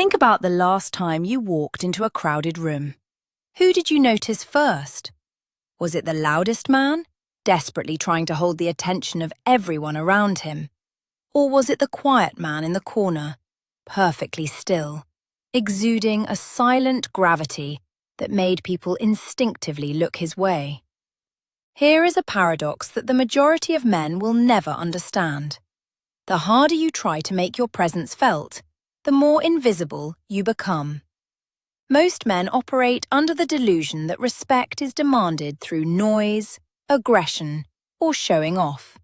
Think about the last time you walked into a crowded room. Who did you notice first? Was it the loudest man, desperately trying to hold the attention of everyone around him? Or was it the quiet man in the corner, perfectly still, exuding a silent gravity that made people instinctively look his way? Here is a paradox that the majority of men will never understand. The harder you try to make your presence felt, the more invisible you become. Most men operate under the delusion that respect is demanded through noise, aggression, or showing off.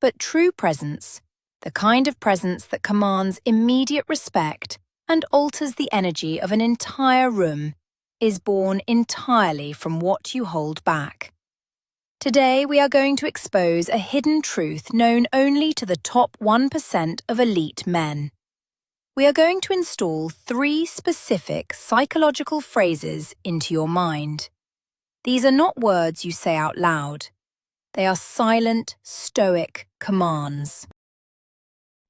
But true presence, the kind of presence that commands immediate respect and alters the energy of an entire room, is born entirely from what you hold back. Today we are going to expose a hidden truth known only to the top 1% of elite men. We are going to install 3 specific psychological phrases into your mind. These are not words you say out loud. They are silent, stoic commands.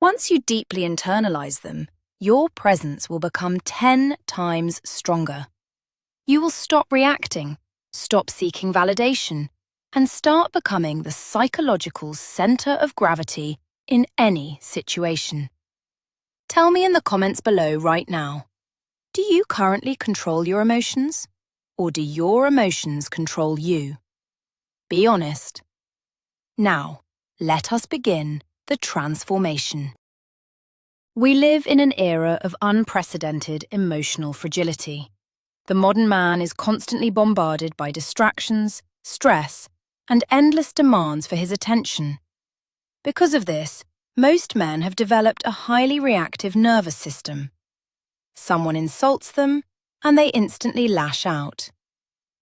Once you deeply internalize them, your presence will become 10 times stronger. You will stop reacting, stop seeking validation, and start becoming the psychological center of gravity in any situation. Tell me in the comments below right now, do you currently control your emotions, or do your emotions control you? Be honest. Now, let us begin the transformation. We live in an era of unprecedented emotional fragility. The modern man is constantly bombarded by distractions, stress, and endless demands for his attention. Because of this, most men have developed a highly reactive nervous system. Someone insults them, and they instantly lash out.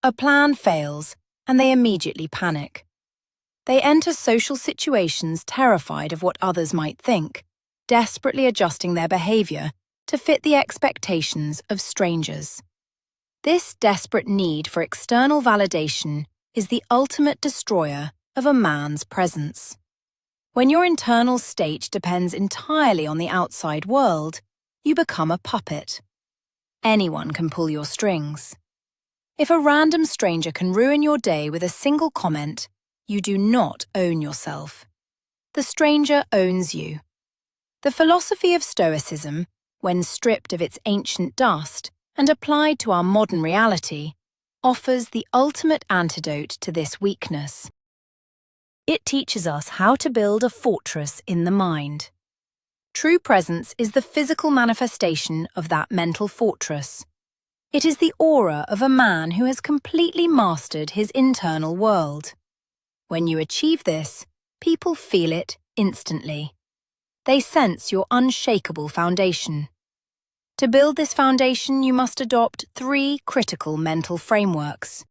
A plan fails, and they immediately panic. They enter social situations terrified of what others might think, desperately adjusting their behavior to fit the expectations of strangers. This desperate need for external validation is the ultimate destroyer of a man's presence. When your internal state depends entirely on the outside world, you become a puppet. Anyone can pull your strings. If a random stranger can ruin your day with a single comment, you do not own yourself. The stranger owns you. The philosophy of Stoicism, when stripped of its ancient dust and applied to our modern reality, offers the ultimate antidote to this weakness. It teaches us how to build a fortress in the mind. True presence is the physical manifestation of that mental fortress. It is the aura of a man who has completely mastered his internal world. When you achieve this, people feel it instantly. They sense your unshakable foundation. To build this foundation, you must adopt 3 critical mental frameworks.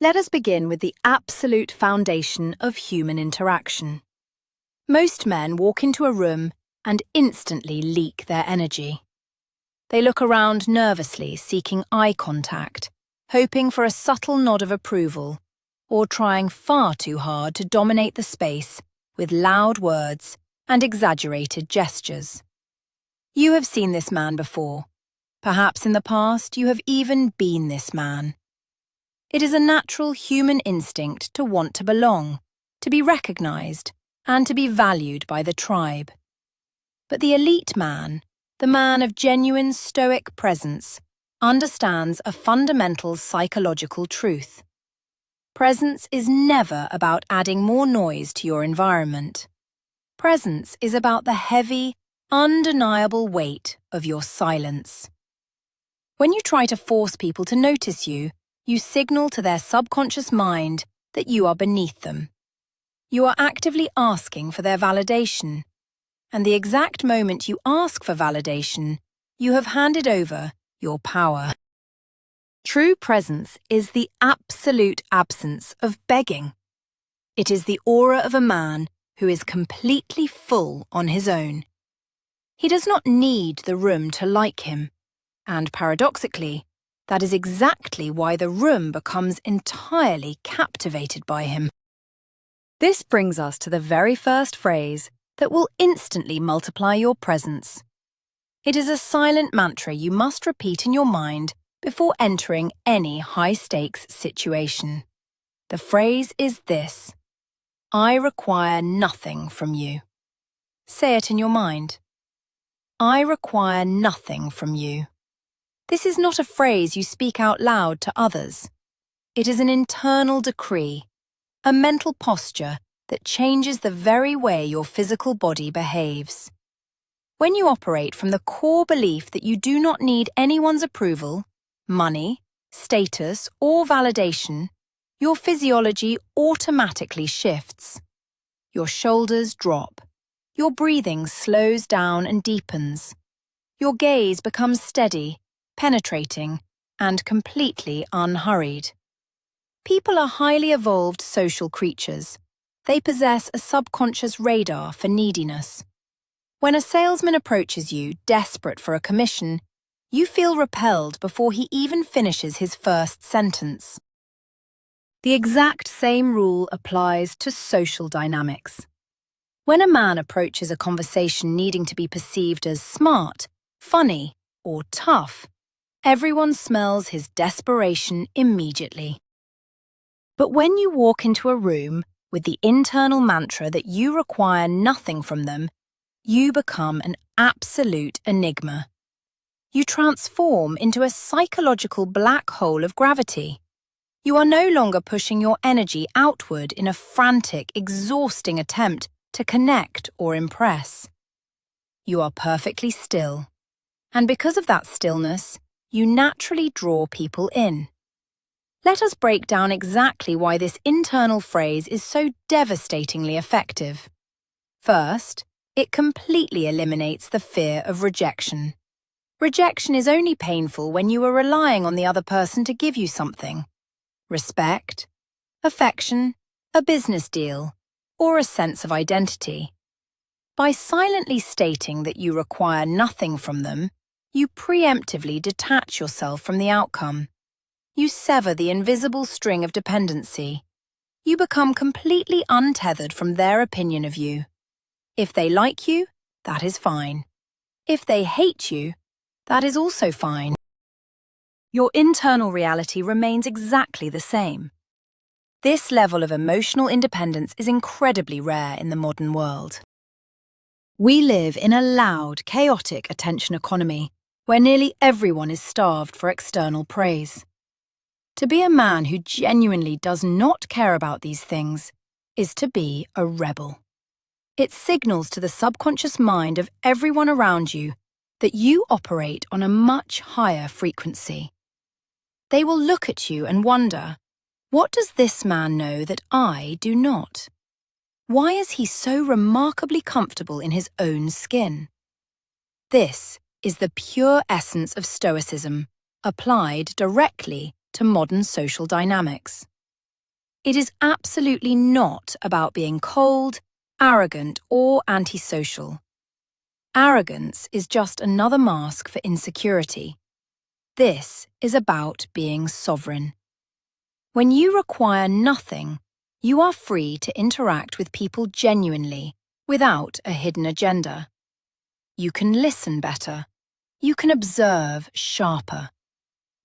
Let us begin with the absolute foundation of human interaction. Most men walk into a room and instantly leak their energy. They look around nervously, seeking eye contact, hoping for a subtle nod of approval, or trying far too hard to dominate the space with loud words and exaggerated gestures. You have seen this man before. Perhaps in the past you have even been this man. It is a natural human instinct to want to belong, to be recognized, and to be valued by the tribe. But the elite man, the man of genuine stoic presence, understands a fundamental psychological truth. Presence is never about adding more noise to your environment. Presence is about the heavy, undeniable weight of your silence. When you try to force people to notice you, you signal to their subconscious mind that you are beneath them. You are actively asking for their validation, and the exact moment you ask for validation, you have handed over your power. True presence is the absolute absence of begging. It is the aura of a man who is completely full on his own. He does not need the room to like him, and paradoxically, that is exactly why the room becomes entirely captivated by him. This brings us to the very first phrase that will instantly multiply your presence. It is a silent mantra you must repeat in your mind before entering any high-stakes situation. The phrase is this: I require nothing from you. Say it in your mind. I require nothing from you. This is not a phrase you speak out loud to others. It is an internal decree, a mental posture that changes the very way your physical body behaves. When you operate from the core belief that you do not need anyone's approval, money, status, or validation, your physiology automatically shifts. Your shoulders drop. Your breathing slows down and deepens. Your gaze becomes steady, penetrating, and completely unhurried. People are highly evolved social creatures. They possess a subconscious radar for neediness. When a salesman approaches you, desperate for a commission, you feel repelled before he even finishes his first sentence. The exact same rule applies to social dynamics. When a man approaches a conversation needing to be perceived as smart, funny, or tough, everyone smells his desperation immediately. But when you walk into a room with the internal mantra that you require nothing from them, you become an absolute enigma. You transform into a psychological black hole of gravity. You are no longer pushing your energy outward in a frantic, exhausting attempt to connect or impress. You are perfectly still, and because of that stillness, you naturally draw people in. Let us break down exactly why this internal phrase is so devastatingly effective. First, it completely eliminates the fear of rejection. Rejection is only painful when you are relying on the other person to give you something: respect, affection, a business deal, or a sense of identity. By silently stating that you require nothing from them, you preemptively detach yourself from the outcome. You sever the invisible string of dependency. You become completely untethered from their opinion of you. If they like you, that is fine. If they hate you, that is also fine. Your internal reality remains exactly the same. This level of emotional independence is incredibly rare in the modern world. We live in a loud, chaotic attention economy where nearly everyone is starved for external praise. To be a man who genuinely does not care about these things is to be a rebel. It signals to the subconscious mind of everyone around you that you operate on a much higher frequency. They will look at you and wonder, what does this man know that I do not? Why is he so remarkably comfortable in his own skin? This is the pure essence of Stoicism, applied directly to modern social dynamics. It is absolutely not about being cold, arrogant, or antisocial. Arrogance is just another mask for insecurity. This is about being sovereign. When you require nothing, you are free to interact with people genuinely, without a hidden agenda. You can listen better. You can observe sharper.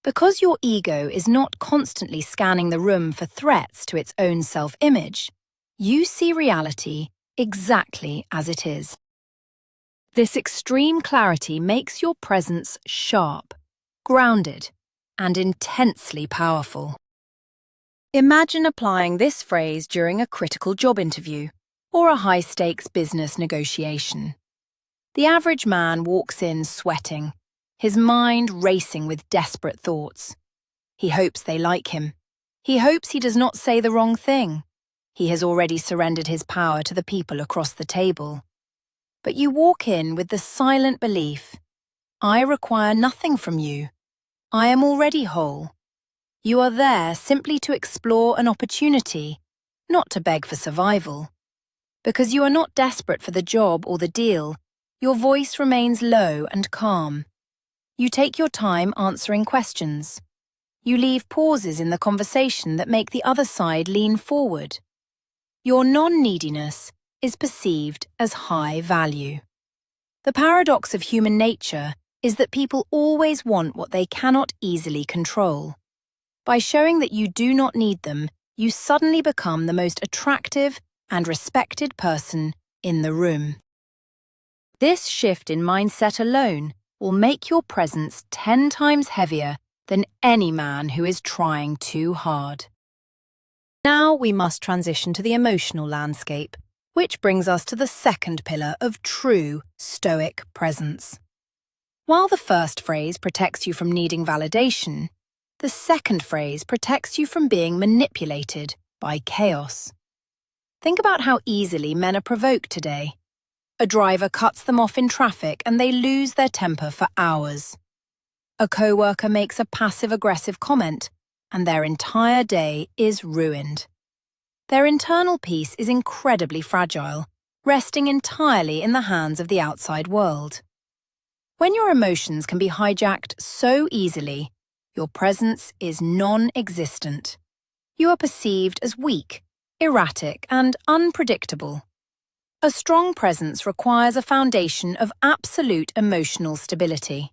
Because your ego is not constantly scanning the room for threats to its own self-image, you see reality exactly as it is. This extreme clarity makes your presence sharp, grounded, and intensely powerful. Imagine applying this phrase during a critical job interview or a high-stakes business negotiation. The average man walks in sweating, his mind racing with desperate thoughts. He hopes they like him. He hopes he does not say the wrong thing. He has already surrendered his power to the people across the table. But you walk in with the silent belief, I require nothing from you. I am already whole. You are there simply to explore an opportunity, not to beg for survival. Because you are not desperate for the job or the deal, your voice remains low and calm. You take your time answering questions. You leave pauses in the conversation that make the other side lean forward. Your non-neediness is perceived as high value. The paradox of human nature is that people always want what they cannot easily control. By showing that you do not need them, you suddenly become the most attractive and respected person in the room. This shift in mindset alone will make your presence 10 times heavier than any man who is trying too hard. Now we must transition to the emotional landscape, which brings us to the second pillar of true Stoic presence. While the first phrase protects you from needing validation, the second phrase protects you from being manipulated by chaos. Think about how easily men are provoked today. A driver cuts them off in traffic and they lose their temper for hours. A co-worker makes a passive-aggressive comment and their entire day is ruined. Their internal peace is incredibly fragile, resting entirely in the hands of the outside world. When your emotions can be hijacked so easily, your presence is non-existent. You are perceived as weak, erratic, and unpredictable. A strong presence requires a foundation of absolute emotional stability.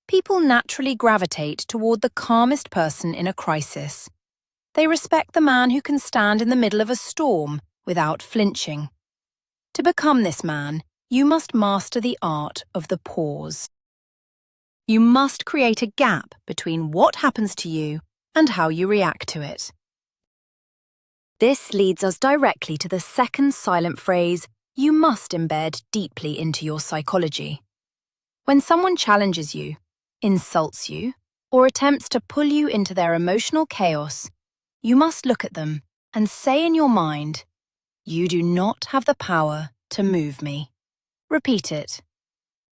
People naturally gravitate toward the calmest person in a crisis. They respect the man who can stand in the middle of a storm without flinching. To become this man, you must master the art of the pause. You must create a gap between what happens to you and how you react to it. This leads us directly to the second silent phrase you must embed deeply into your psychology. When someone challenges you, insults you, or attempts to pull you into their emotional chaos, you must look at them and say in your mind, "You do not have the power to move me." Repeat it.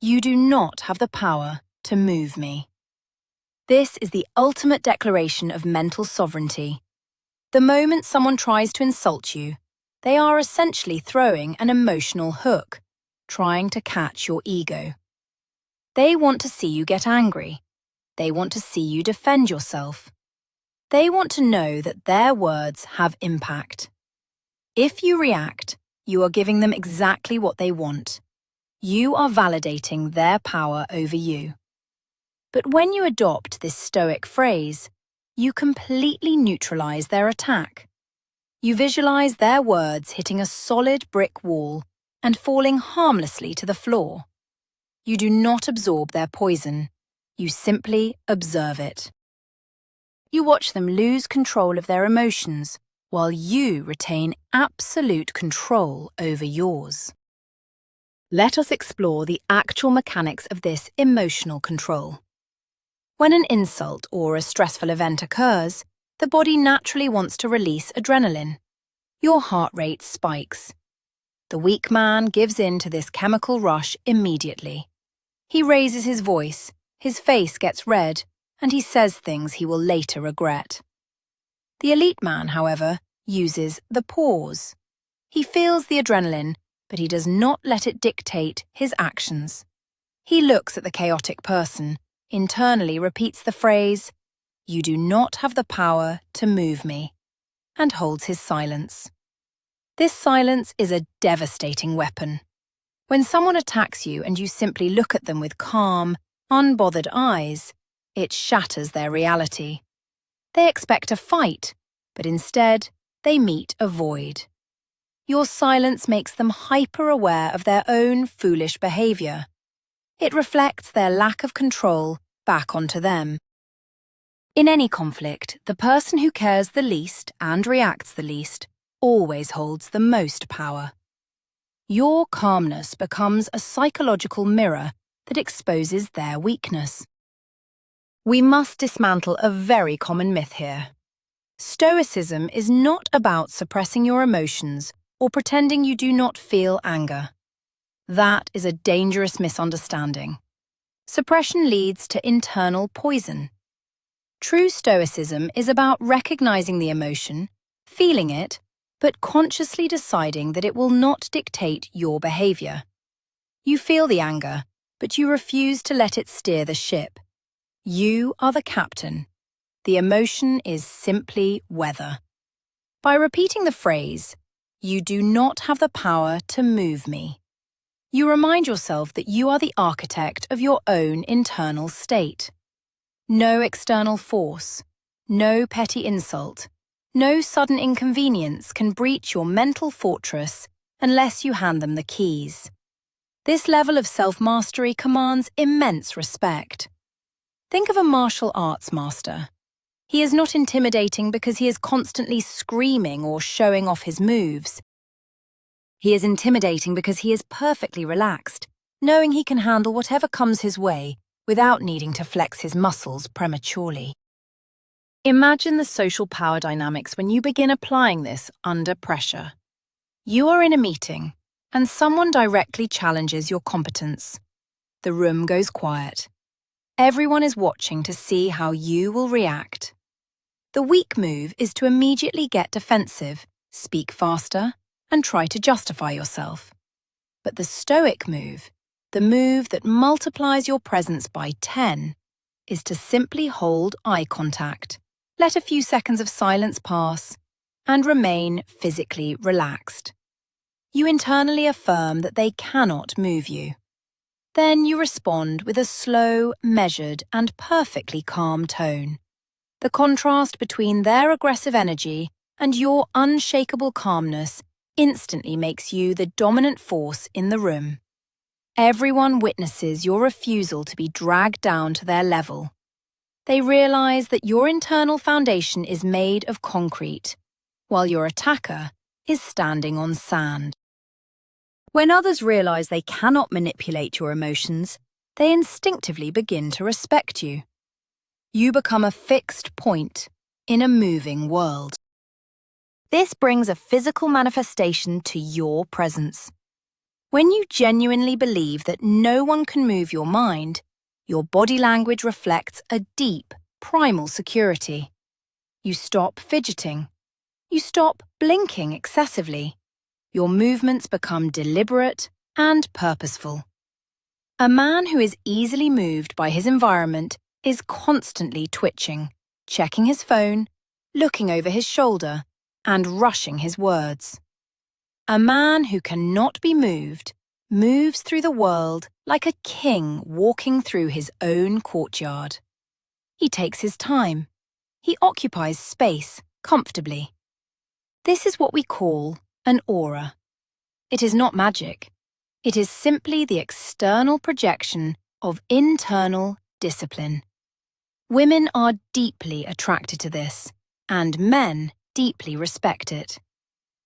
You do not have the power to move me. This is the ultimate declaration of mental sovereignty. The moment someone tries to insult you, they are essentially throwing an emotional hook, trying to catch your ego. They want to see you get angry. They want to see you defend yourself. They want to know that their words have impact. If you react, you are giving them exactly what they want. You are validating their power over you. But when you adopt this Stoic phrase, you completely neutralize their attack. You visualize their words hitting a solid brick wall and falling harmlessly to the floor. You do not absorb their poison. You simply observe it. You watch them lose control of their emotions while you retain absolute control over yours. Let us explore the actual mechanics of this emotional control. When an insult or a stressful event occurs, the body naturally wants to release adrenaline. Your heart rate spikes. The weak man gives in to this chemical rush immediately. He raises his voice, his face gets red, and he says things he will later regret. The elite man, however, uses the pause. He feels the adrenaline, but he does not let it dictate his actions. He looks at the chaotic person, internally repeats the phrase, "You do not have the power to move me," and holds his silence. This silence is a devastating weapon. When someone attacks you and you simply look at them with calm, unbothered eyes, it shatters their reality. They expect a fight, but instead, they meet a void. Your silence makes them hyper-aware of their own foolish behavior. It reflects their lack of control back onto them. In any conflict, the person who cares the least and reacts the least always holds the most power. Your calmness becomes a psychological mirror that exposes their weakness. We must dismantle a very common myth here. Stoicism is not about suppressing your emotions or pretending you do not feel anger. That is a dangerous misunderstanding. Suppression leads to internal poison. True Stoicism is about recognizing the emotion, feeling it, but consciously deciding that it will not dictate your behavior. You feel the anger, but you refuse to let it steer the ship. You are the captain. The emotion is simply weather. By repeating the phrase, "You do not have the power to move me," You remind yourself that you are the architect of your own internal state. No external force, no petty insult, no sudden inconvenience can breach your mental fortress unless you hand them the keys. This level of self-mastery commands immense respect. Think of a martial arts master. He is not intimidating because he is constantly screaming or showing off his moves. He is intimidating because he is perfectly relaxed, knowing he can handle whatever comes his way without needing to flex his muscles prematurely. Imagine the social power dynamics when you begin applying this under pressure. You are in a meeting, and someone directly challenges your competence. The room goes quiet. Everyone is watching to see how you will react. The weak move is to immediately get defensive, speak faster, and try to justify yourself. But the Stoic move, the move that multiplies your presence by 10, is to simply hold eye contact, let a few seconds of silence pass, and remain physically relaxed. You internally affirm that they cannot move you. Then you respond with a slow, measured, and perfectly calm tone. The contrast between their aggressive energy and your unshakable calmness instantly makes you the dominant force in the room. Everyone witnesses your refusal to be dragged down to their level. They realize that your internal foundation is made of concrete, while your attacker is standing on sand. When others realize they cannot manipulate your emotions, they instinctively begin to respect you. You become a fixed point in a moving world. This brings a physical manifestation to your presence. When you genuinely believe that no one can move your mind, your body language reflects a deep, primal security. You stop fidgeting. You stop blinking excessively. Your movements become deliberate and purposeful. A man who is easily moved by his environment is constantly twitching, checking his phone, looking over his shoulder, and rushing his words. A man who cannot be moved moves through the world like a king walking through his own courtyard. He takes his time. He occupies space comfortably. This is what we call an aura. It is not magic. It is simply the external projection of internal discipline. Women are deeply attracted to this, and men deeply respect it.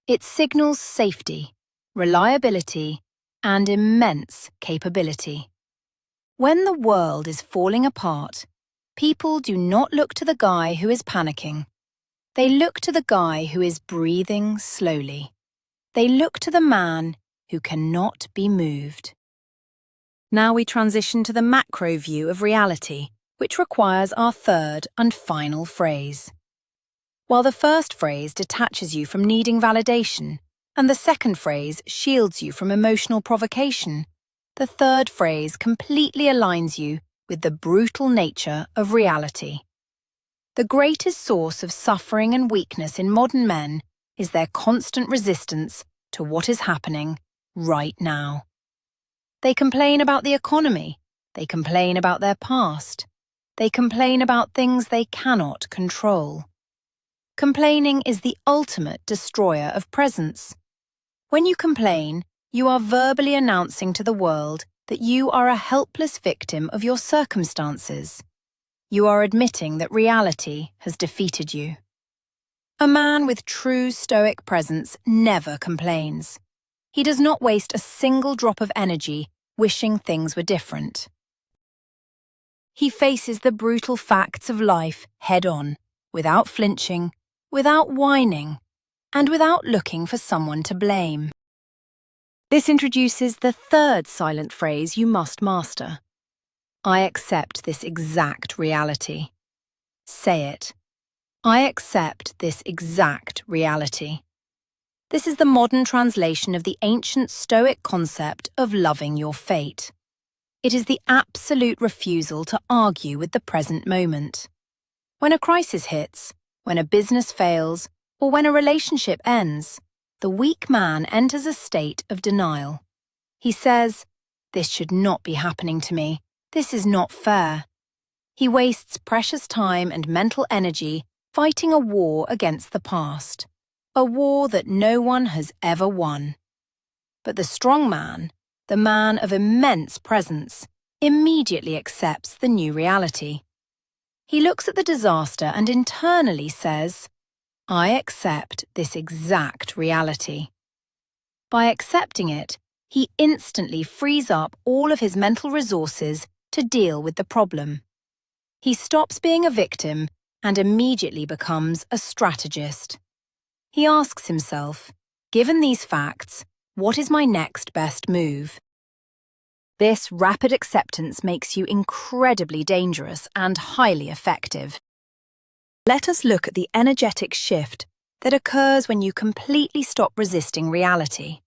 It signals safety, reliability, and immense capability. When the world is falling apart, people do not look to the guy who is panicking. They look to the guy who is breathing slowly. They look to the man who cannot be moved. Now we transition to the macro view of reality, which requires our third and final phrase. While the first phrase detaches you from needing validation, and the second phrase shields you from emotional provocation, the third phrase completely aligns you with the brutal nature of reality. The greatest source of suffering and weakness in modern men is their constant resistance to what is happening right now. They complain about the economy. They complain about their past. They complain about things they cannot control. Complaining is the ultimate destroyer of presence. When you complain, you are verbally announcing to the world that you are a helpless victim of your circumstances. You are admitting that reality has defeated you. A man with true Stoic presence never complains. He does not waste a single drop of energy wishing things were different. He faces the brutal facts of life head-on, without flinching, without whining, and without looking for someone to blame. This introduces the third silent phrase you must master. I accept this exact reality. Say it. I accept this exact reality. This is the modern translation of the ancient Stoic concept of loving your fate. It is the absolute refusal to argue with the present moment. When a crisis hits, when a business fails, or when a relationship ends, the weak man enters a state of denial. He says, "This should not be happening to me. This is not fair." He wastes precious time and mental energy fighting a war against the past, a war that no one has ever won. But the strong man, the man of immense presence, immediately accepts the new reality. He looks at the disaster and internally says, "I accept this exact reality." By accepting it, he instantly frees up all of his mental resources to deal with the problem. He stops being a victim and immediately becomes a strategist. He asks himself, given these facts, what is my next best move? This rapid acceptance makes you incredibly dangerous and highly effective. Let us look at the energetic shift that occurs when you completely stop resisting reality.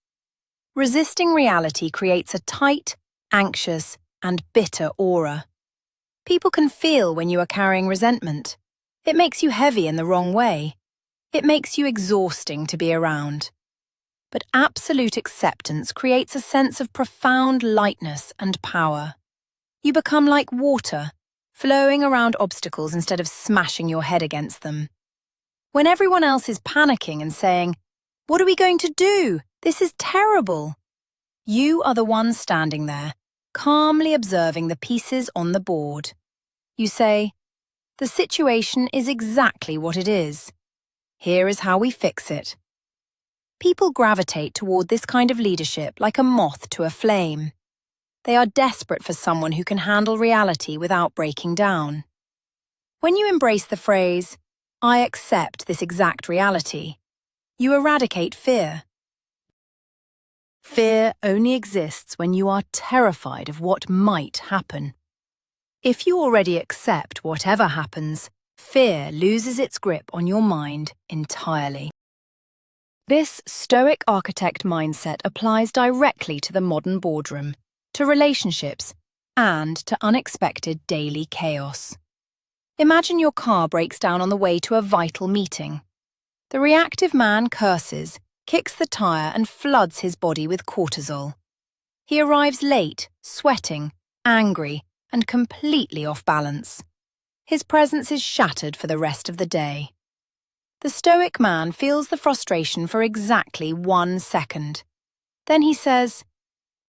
Resisting reality creates a tight, anxious, and bitter aura. People can feel when you are carrying resentment. It makes you heavy in the wrong way. It makes you exhausting to be around. But absolute acceptance creates a sense of profound lightness and power. You become like water, flowing around obstacles instead of smashing your head against them. When everyone else is panicking and saying, "What are we going to do? This is terrible," you are the one standing there, calmly observing the pieces on the board. You say, "The situation is exactly what it is. Here is how we fix it." People gravitate toward this kind of leadership like a moth to a flame. They are desperate for someone who can handle reality without breaking down. When you embrace the phrase, "I accept this exact reality," you eradicate fear. Fear only exists when you are terrified of what might happen. If you already accept whatever happens, fear loses its grip on your mind entirely. This Stoic architect mindset applies directly to the modern boardroom, to relationships, and to unexpected daily chaos. Imagine your car breaks down on the way to a vital meeting. The reactive man curses, kicks the tire, and floods his body with cortisol. He arrives late, sweating, angry, and completely off balance. His presence is shattered for the rest of the day. The Stoic man feels the frustration for exactly 1 second. Then he says,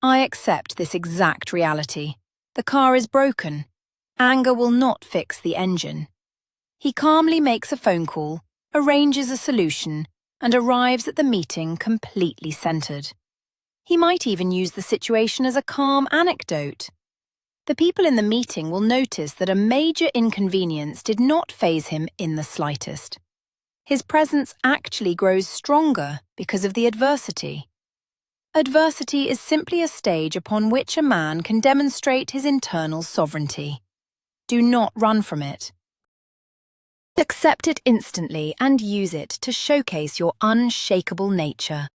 "I accept this exact reality. The car is broken. Anger will not fix the engine." He calmly makes a phone call, arranges a solution, and arrives at the meeting completely centered. He might even use the situation as a calm anecdote. The people in the meeting will notice that a major inconvenience did not faze him in the slightest. His presence actually grows stronger because of the adversity. Adversity is simply a stage upon which a man can demonstrate his internal sovereignty. Do not run from it. Accept it instantly and use it to showcase your unshakable nature.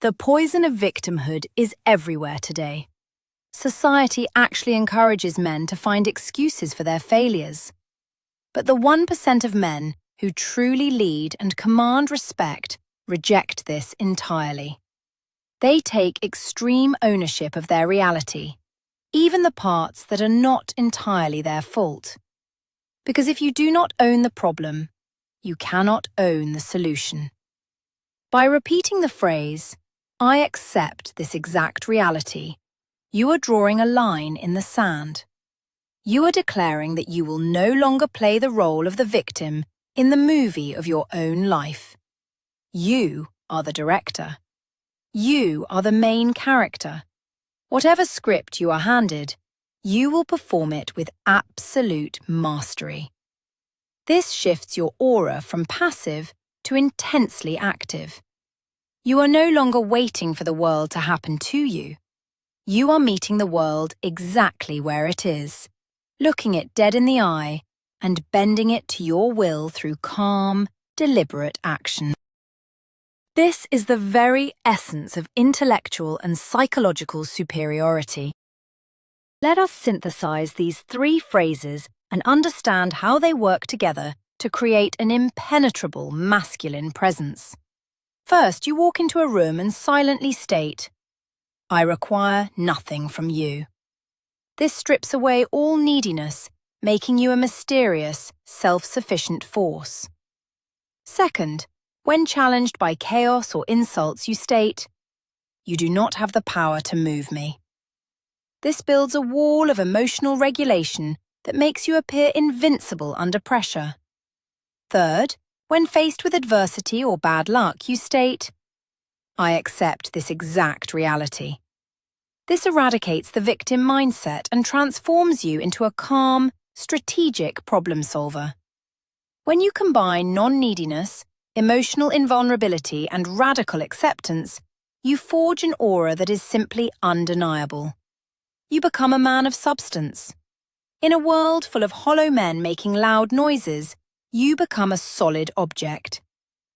The poison of victimhood is everywhere today. Society actually encourages men to find excuses for their failures. But the 1% of men who truly lead and command respect reject this entirely. They take extreme ownership of their reality, even the parts that are not entirely their fault. Because if you do not own the problem, you cannot own the solution. By repeating the phrase, "I accept this exact reality," you are drawing a line in the sand. You are declaring that you will no longer play the role of the victim in the movie of your own life. You are the director. You are the main character. Whatever script you are handed, you will perform it with absolute mastery. This shifts your aura from passive to intensely active. You are no longer waiting for the world to happen to you. You are meeting the world exactly where it is, looking it dead in the eye and bending it to your will through calm, deliberate action. This is the very essence of intellectual and psychological superiority. Let us synthesize these 3 phrases and understand how they work together to create an impenetrable masculine presence. First, you walk into a room and silently state, I require nothing from you. This strips away all neediness, making you a mysterious, self-sufficient force. Second, when challenged by chaos or insults, you state, "You do not have the power to move me." This builds a wall of emotional regulation that makes you appear invincible under pressure. Third, when faced with adversity or bad luck, you state, "I accept this exact reality." This eradicates the victim mindset and transforms you into a calm, strategic problem solver. When you combine non-neediness, emotional invulnerability, and radical acceptance, you forge an aura that is simply undeniable. You become a man of substance. In a world full of hollow men making loud noises, you become a solid object.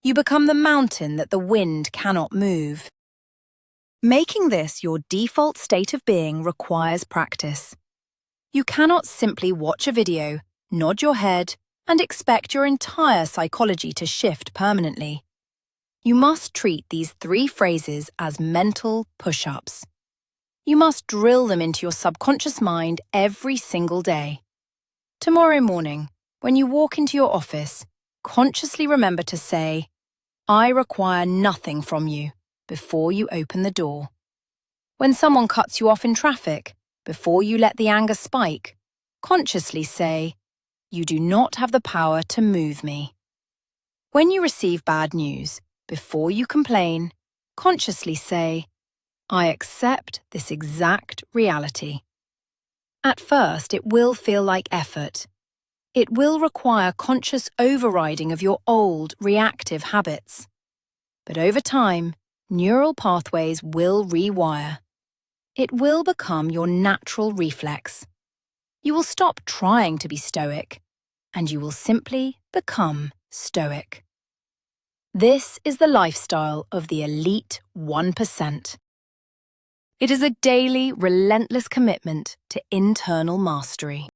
You become the mountain that the wind cannot move. Making this your default state of being requires practice. You cannot simply watch a video, nod your head, and expect your entire psychology to shift permanently. You must treat these 3 phrases as mental push-ups. You must drill them into your subconscious mind every single day. Tomorrow morning, when you walk into your office, consciously remember to say, "I require nothing from you," before you open the door. When someone cuts you off in traffic, before you let the anger spike, consciously say, "You do not have the power to move me." When you receive bad news, before you complain, consciously say, "I accept this exact reality." At first, it will feel like effort. It will require conscious overriding of your old, reactive habits. But over time, neural pathways will rewire. It will become your natural reflex. You will stop trying to be stoic, and you will simply become stoic. This is the lifestyle of the elite 1%. It is a daily, relentless commitment to internal mastery.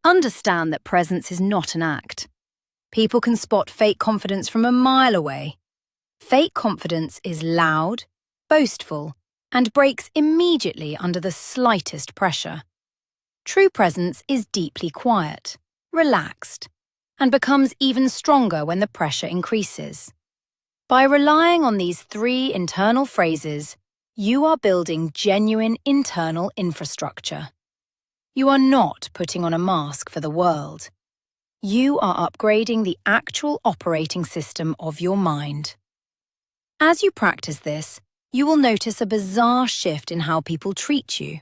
Understand that presence is not an act. People can spot fake confidence from a mile away. Fake confidence is loud, boastful, and breaks immediately under the slightest pressure. True presence is deeply quiet, relaxed, and becomes even stronger when the pressure increases. By relying on these 3 internal phrases, you are building genuine internal infrastructure. You are not putting on a mask for the world. You are upgrading the actual operating system of your mind. As you practice this, you will notice a bizarre shift in how people treat you.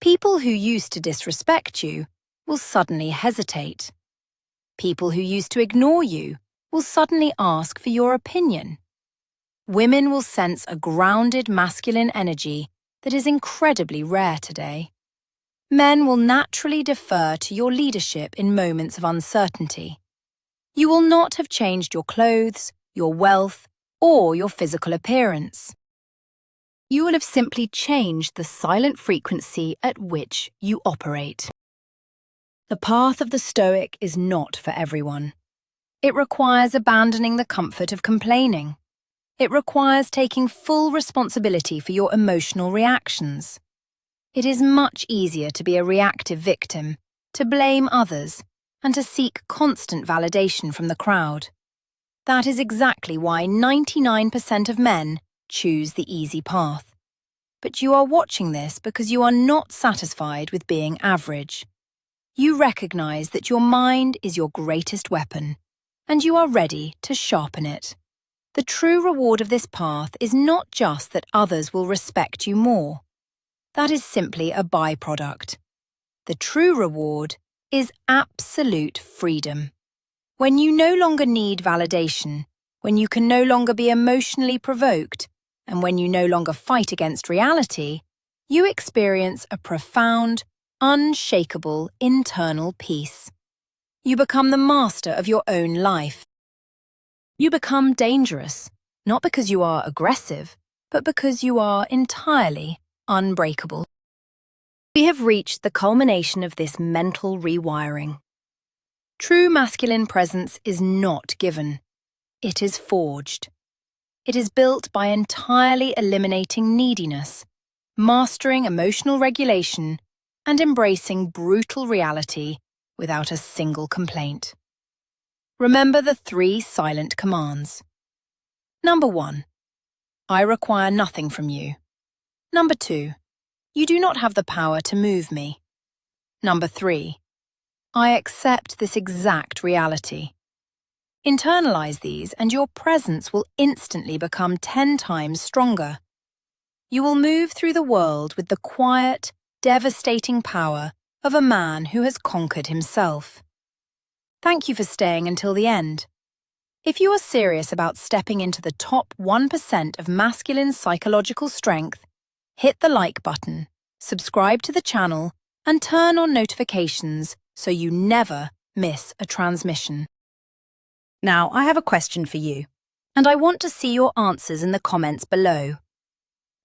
People who used to disrespect you will suddenly hesitate. People who used to ignore you will suddenly ask for your opinion. Women will sense a grounded masculine energy that is incredibly rare today. Men will naturally defer to your leadership in moments of uncertainty. You will not have changed your clothes, your wealth, or your physical appearance. You will have simply changed the silent frequency at which you operate. The path of the Stoic is not for everyone. It requires abandoning the comfort of complaining. It requires taking full responsibility for your emotional reactions. It is much easier to be a reactive victim, to blame others, and to seek constant validation from the crowd. That is exactly why 99% of men choose the easy path. But you are watching this because you are not satisfied with being average. You recognize that your mind is your greatest weapon, and you are ready to sharpen it. The true reward of this path is not just that others will respect you more. That is simply a byproduct. The true reward is absolute freedom. When you no longer need validation, when you can no longer be emotionally provoked, and when you no longer fight against reality, you experience a profound, unshakable internal peace. You become the master of your own life. You become dangerous, not because you are aggressive, but because you are entirely unbreakable. We have reached the culmination of this mental rewiring. True masculine presence is not given. It is forged. It is built by entirely eliminating neediness, mastering emotional regulation, and embracing brutal reality without a single complaint. Remember the 3 silent commands. Number 1. I require nothing from you. Number 2. You do not have the power to move me. Number 3. I accept this exact reality. Internalize these and your presence will instantly become 10 times stronger. You will move through the world with the quiet, devastating power of a man who has conquered himself. Thank you for staying until the end. If you are serious about stepping into the top 1% of masculine psychological strength, hit the like button, subscribe to the channel, and turn on notifications so you never miss a transmission. Now, I have a question for you, and I want to see your answers in the comments below.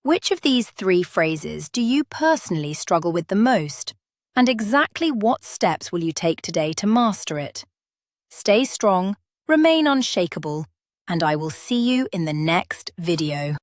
Which of these 3 phrases do you personally struggle with the most, and exactly what steps will you take today to master it? Stay strong, remain unshakable, and I will see you in the next video.